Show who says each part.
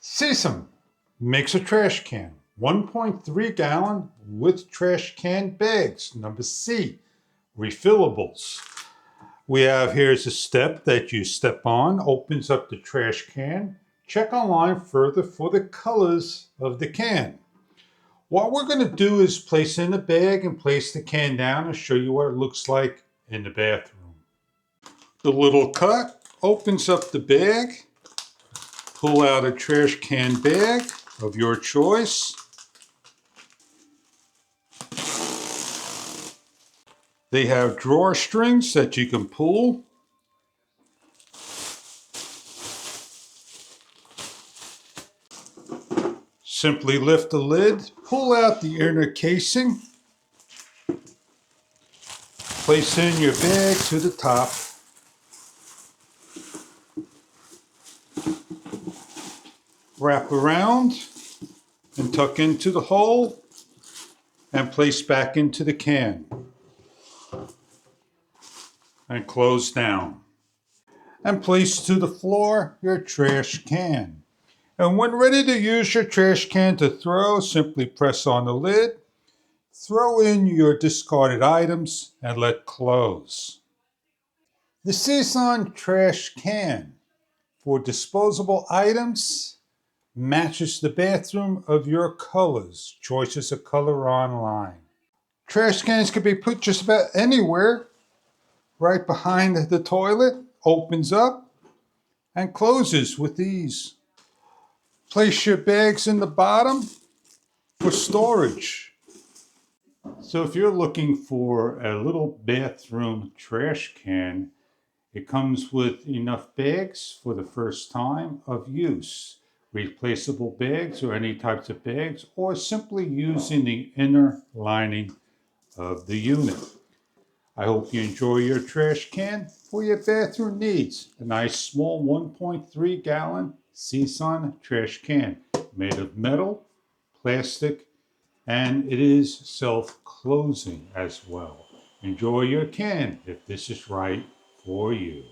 Speaker 1: Cesun makes a trash can, 1.3 gallon with trash can bags. Number C, refillables. We have here's a step that you step on, opens up the trash can. Check online further for the colors of the can. What we're going to do is place in the bag and place the can down and show you what it looks like in the bathroom. The little cut opens up the bag. Pull out a trash can bag of your choice. They have drawer strings that you can pull. Simply lift the lid, pull out the inner casing, place in your bag to the top. Wrap around and tuck into the hole and place back into the can. And close down. And place to the floor your trash can. And when ready to use your trash can to throw, simply press on the lid, throw in your discarded items, and let close. The Cesun trash can for disposable items matches the bathroom of your colors. Choices of color online. Trash cans can be put just about anywhere. Right behind the toilet, opens up and closes with ease. Place your bags in the bottom for storage. So if you're looking for a little bathroom trash can, it comes with enough bags for the first time of use. Replaceable bags or any types of bags, or simply using the inner lining of the unit. I hope you enjoy your trash can for your bathroom needs. A nice small 1.3 gallon Cesun trash can made of metal, plastic, and it is self-closing as well. Enjoy your can if this is right for you.